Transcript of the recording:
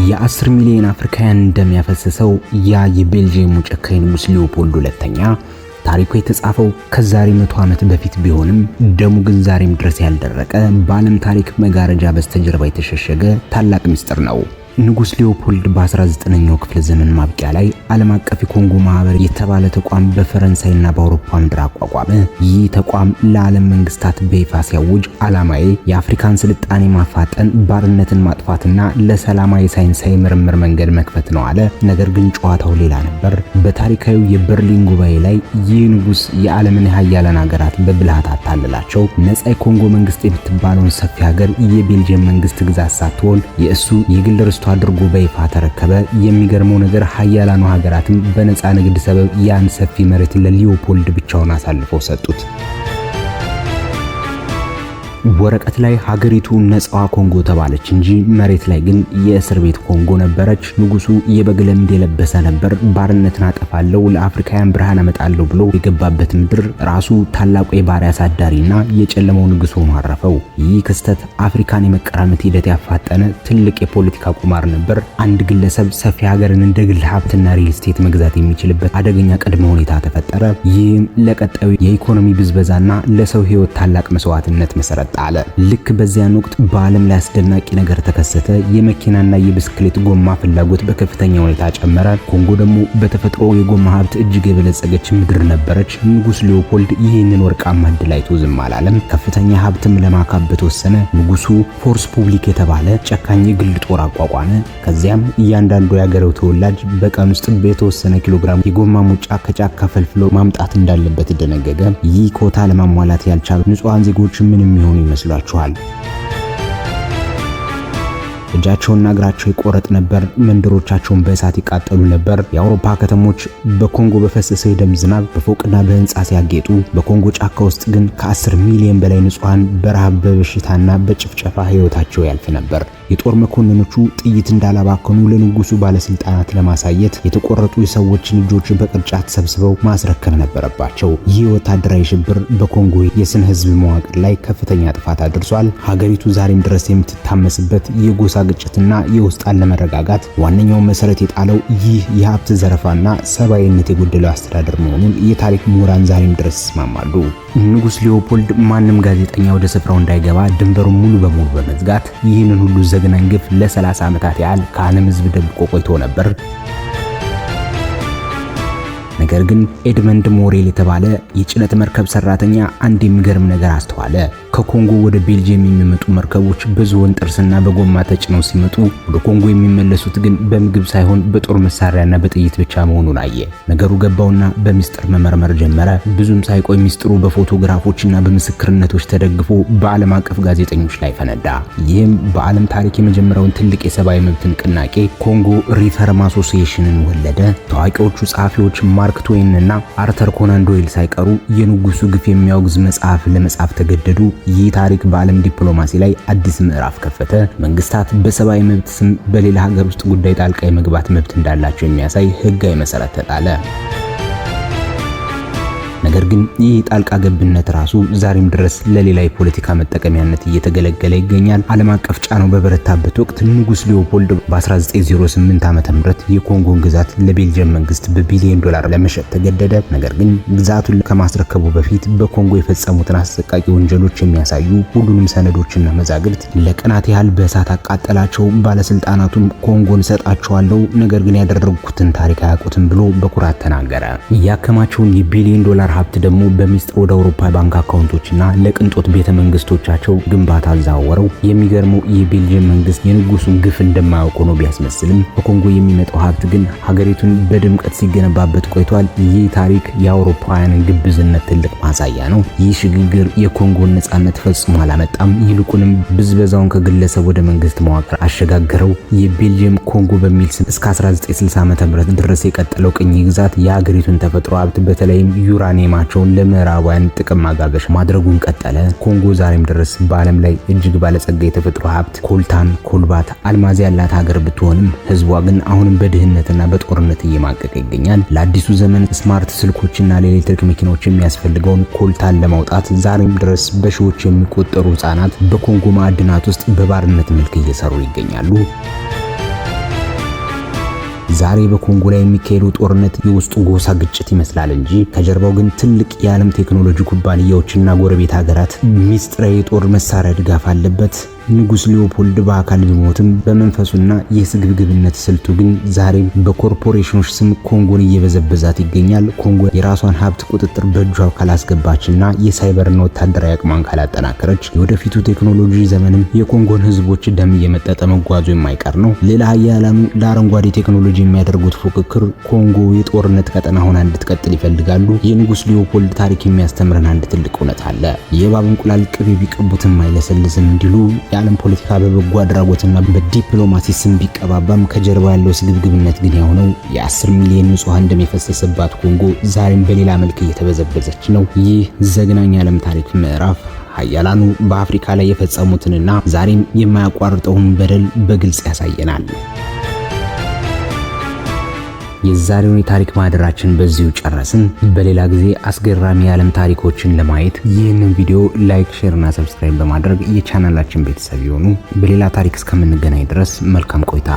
የ10 ሚሊዮን አፍሪካውያን እንደሚያፈሰሰው ያ የቤልጂየሙ ጨካኝ ንጉስ ሊዮፖልድ ሁለተኛ ታሪኩ የተጻፈው ከዛሬ 100 ዓመት በፊት ቢሆንም ደሙ ግን ዛሬም ድረስ ያልደረቀ በዓለም ታሪክ መጋረጃ በስተጀርባ የተሸሸገ ታላቅ ምስጢር ነው። ንጉስ ሊዮፖልድ በ19ኛው ክፍለ ዘመን ማብቂያ ላይ ዓለም አቀፍ የኮንጎ ማህበር የተባለ ተቋም በፈረንሳይና በአውሮፓ ምድር አቋቋመ። ይህ ተቋም ለዓለም መንግስታት በይፋ ሲያውጅ ዓላማዬ የአፍሪካን ስልጣኔ ማፋጠን፣ ባርነትን ማጥፋትና ለሰላማዊ ሳይንሳዊ ምርምር መንገድ መክፈት ነው አለ። ነገር ግን ጨዋታው ሌላ ነበር። በታሪካዊ የበርሊን ጉባኤ ላይ ይህ ንጉስ የዓለምን ሀያላን ሀገራት በብልሃት አታለላቸው። ነፃ የኮንጎ መንግስት የምትባለውን ሰፊ ሀገር የቤልጂየም መንግስት ግዛት ሳትሆን የእሱ የግል ርስቱ አድርጎ በይፋ ተረከበ። የሚገርመው ነገር ሀያላኑ ሀገራትም በነፃ ንግድ ሰበብ ያን ሰፊ መሬት ለሊዮፖልድ ብቻውን አሳልፈው ሰጡት። ወረቀት ላይ ሀገሪቱ ነፃዋ ኮንጎ ተባለች እንጂ መሬት ላይ ግን የእስር ቤት ኮንጎ ነበረች። ንጉሱ የበግ ለምድ የለበሰ ነበር። ባርነትን አጠፋለሁ፣ ለአፍሪካውያን ብርሃን አመጣለሁ ብሎ የገባበት ምድር ራሱ ታላቁ የባሪያ አሳዳሪና የጨለመው ንጉስ ሆኖ አረፈው። ይህ ክስተት አፍሪካን የመቀራመት ሂደት ያፋጠነ ትልቅ የፖለቲካ ቁማር ነበር። አንድ ግለሰብ ሰፊ ሀገርን እንደ ግል ሀብትና ሪል ስቴት መግዛት የሚችልበት አደገኛ ቅድመ ሁኔታ ተፈጠረ። ይህም ለቀጣዩ የኢኮኖሚ ብዝበዛና ለሰው ህይወት ታላቅ መስዋዕትነት መሰረት አለ። ልክ በዚያን ወቅት በዓለም ላይ አስደናቂ ነገር ተከሰተ። የመኪናና የብስክሌት ጎማ ፍላጎት በከፍተኛ ሁኔታ ጨመረ። ኮንጎ ደግሞ በተፈጥሮ የጎማ ሀብት እጅግ የበለጸገች ምድር ነበረች። ንጉስ ሊዮፖልድ ይህንን ወርቃማ ዕድል አይቶ ዝም አላለም። ከፍተኛ ሀብትም ለማካበት ወሰነ። ንጉሱ ፎርስ ፑብሊክ የተባለ ጨካኝ የግል ጦር አቋቋመ። ከዚያም እያንዳንዱ የአገሬው ተወላጅ በቀን ውስጥ በተወሰነ ኪሎግራም የጎማ ሙጫ ከጫካ ፈልፍሎ ማምጣት እንዳለበት ደነገገ። ይህ ኮታ ለማሟላት ያልቻሉ ንጹሃን ዜጎች ምን የሚሆኑ ይመስላችኋል? እጃቸውና እግራቸው ይቆረጥ ነበር። መንደሮቻቸውን በእሳት ይቃጠሉ ነበር። የአውሮፓ ከተሞች በኮንጎ በፈሰሰ የደም ዝናብ በፎቅና በህንጻ ሲያጌጡ፣ በኮንጎ ጫካ ውስጥ ግን ከ10 ሚሊዮን በላይ ንጹሃን በረሃብ በበሽታና በጭፍጨፋ ህይወታቸው ያልፍ ነበር። የጦር መኮንኖቹ ጥይት እንዳላባከኑ ለንጉሱ ባለስልጣናት ለማሳየት የተቆረጡ የሰዎችን እጆች በቅርጫት ሰብስበው ማስረከብ ነበረባቸው። ይህ ወታደራዊ ሽብር በኮንጎ የስነ ህዝብ መዋቅር ላይ ከፍተኛ ጥፋት አድርሷል። ሀገሪቱ ዛሬም ድረስ የምትታመስበት የጎሳ ግጭትና የውስጥ አለመረጋጋት ዋነኛው መሰረት የጣለው ይህ የሀብት ዘረፋና ሰብአዊነት የጎደለው አስተዳደር መሆኑን የታሪክ ምሁራን ዛሬም ድረስ ይስማማሉ። ንጉስ ሊዮፖልድ ማንም ጋዜጠኛ ወደ ስፍራው እንዳይገባ ድንበሩን ሙሉ በሙሉ በመዝጋት ይህንን ሁሉ ዘግናኝ ግፍ ለ30 ዓመታት ያህል ከዓለም ህዝብ ደብቆ ቆይቶ ነበር። ነገር ግን ኤድመንድ ሞሬል የተባለ የጭነት መርከብ ሰራተኛ አንድ የሚገርም ነገር አስተዋለ። ከኮንጎ ወደ ቤልጂየም የሚመጡ መርከቦች በዝሆን ጥርስና በጎማ ተጭነው ሲመጡ ወደ ኮንጎ የሚመለሱት ግን በምግብ ሳይሆን በጦር መሳሪያና በጥይት ብቻ መሆኑን አየ። ነገሩ ገባውና በሚስጥር መመርመር ጀመረ። ብዙም ሳይቆይ ሚስጥሩ በፎቶግራፎችና በምስክርነቶች ተደግፎ በዓለም አቀፍ ጋዜጠኞች ላይ ፈነዳ። ይህም በዓለም ታሪክ የመጀመሪያውን ትልቅ የሰብአዊ መብት ንቅናቄ ኮንጎ ሪፈርም አሶሲዬሽንን ወለደ። ታዋቂዎቹ ጸሐፊዎች ማርክ ትዌን እና አርተር ኮናን ዶይል ሳይቀሩ የንጉሱ ግፍ የሚያወግዝ መጽሐፍ ለመጻፍ ተገደዱ። ይህ ታሪክ በዓለም ዲፕሎማሲ ላይ አዲስ ምዕራፍ ከፈተ። መንግስታት በሰብአዊ መብት ስም በሌላ ሀገር ውስጥ ጉዳይ ጣልቃ የመግባት መብት እንዳላቸው የሚያሳይ ህጋዊ መሰረት ተጣለ። ነገር ግን ይህ ጣልቃ ገብነት ራሱ ዛሬም ድረስ ለሌላ የፖለቲካ መጠቀሚያነት እየተገለገለ ይገኛል። ዓለም አቀፍ ጫናው በበረታበት ወቅት ንጉስ ሊዮፖልድ በ1908 ዓ.ም የኮንጎን ግዛት ለቤልጂየም መንግስት በቢሊዮን ዶላር ለመሸጥ ተገደደ። ነገር ግን ግዛቱን ከማስረከቡ በፊት በኮንጎ የፈጸሙትን አሰቃቂ ወንጀሎች የሚያሳዩ ሁሉንም ሰነዶችና መዛግብት ለቀናት ያህል በእሳት አቃጠላቸው። ባለስልጣናቱም ኮንጎን እሰጣቸዋለሁ፣ ነገር ግን ያደረጉትን ታሪክ አያውቁትም ብሎ በኩራት ተናገረ። ያከማቸውን የቢሊዮን ዶላር ሀብት ደግሞ በሚስጥር ወደ አውሮፓ ባንክ አካውንቶችና ለቅንጦት ቤተ መንግስቶቻቸው ግንባታ አዛወረው። የሚገርመው የቤልጂየም መንግስት የንጉሱን ግፍ እንደማያውቅ ሆኖ ቢያስመስልም በኮንጎ የሚመጣው ሀብት ግን ሀገሪቱን በድምቀት ሲገነባበት ቆይቷል። ይህ ታሪክ የአውሮፓውያንን ግብዝነት ትልቅ ማሳያ ነው። ይህ ሽግግር የኮንጎን ነጻነት ፈጽሞ አላመጣም። ይልቁንም ብዝበዛውን ከግለሰብ ወደ መንግስት መዋቅር አሸጋገረው። የቤልጂየም ኮንጎ በሚል ስም እስከ 1960 ዓ.ም ድረስ የቀጠለው ቅኝ ግዛት የሀገሪቱን ተፈጥሮ ሀብት በተለይም ዩራኒየም ማቸውን ለምዕራባውያን ጥቅም ማጋበሽ ማድረጉን ቀጠለ። ኮንጎ ዛሬም ድረስ በዓለም ላይ እጅግ ባለጸጋ የተፈጥሮ ሀብት ኮልታን፣ ኮልባት፣ አልማዝ ያላት ሀገር ብትሆንም ህዝቧ ግን አሁንም በድህነትና በጦርነት እየማቀቀ ይገኛል። ለአዲሱ ዘመን ስማርት ስልኮችና ለኤሌክትሪክ መኪናዎች የሚያስፈልገውን ኮልታን ለማውጣት ዛሬም ድረስ በሺዎች የሚቆጠሩ ህጻናት በኮንጎ ማዕድናት ውስጥ በባርነት መልክ እየሰሩ ይገኛሉ። ዛሬ በኮንጎ ላይ የሚካሄደው ጦርነት የውስጡ ጎሳ ግጭት ይመስላል እንጂ ከጀርባው ግን ትልቅ የዓለም ቴክኖሎጂ ኩባንያዎችና ጎረቤት ሀገራት ሚስጥራዊ የጦር መሳሪያ ድጋፍ አለበት። ንጉስ ሊዮፖልድ በአካል ቢሞትም በመንፈሱና የስግብግብነት ስልቱ ግን ዛሬም በኮርፖሬሽኖች ስም ኮንጎን እየበዘበዛት ይገኛል። ኮንጎ የራሷን ሀብት ቁጥጥር በእጇ ካላስገባችና የሳይበርና ወታደራዊ አቅሟን ካላጠናከረች የወደፊቱ ቴክኖሎጂ ዘመንም የኮንጎን ህዝቦች ደም እየመጠጠ መጓዙ የማይቀር ነው። ሌላ ሀያላኑ ለአረንጓዴ ቴክኖሎጂ የሚያደርጉት ፉክክር ኮንጎ የጦርነት ቀጠና ሆና እንድትቀጥል ይፈልጋሉ። የንጉስ ሊዮፖልድ ታሪክ የሚያስተምረን አንድ ትልቅ እውነት አለ። የእባብ እንቁላል ቅቤ ቢቀቡትም አይለሰልስም እንዲሉ የዓለም ፖለቲካ በበጎ አድራጎትና በዲፕሎማሲ ስም ቢቀባባም ከጀርባ ያለው ስግብግብነት ግን ያው የ10 ሚሊዮን ንጹሃን ደም የፈሰሰባት ኮንጎ ዛሬም በሌላ መልክ እየተበዘበዘች ነው። ይህ ዘግናኝ የዓለም ታሪክ ምዕራፍ ሀያላኑ በአፍሪካ ላይ የፈጸሙትንና ዛሬም የማያቋርጠውን በደል በግልጽ ያሳየናል። የዛሬውን የታሪክ ማህደራችን በዚሁ ጨረስን። በሌላ ጊዜ አስገራሚ የዓለም ታሪኮችን ለማየት ይህንን ቪዲዮ ላይክ፣ ሼር እና ሰብስክራይብ በማድረግ የቻናላችን ቤተሰብ ይሁኑ። በሌላ ታሪክ እስከምንገናኝ ድረስ መልካም ቆይታ።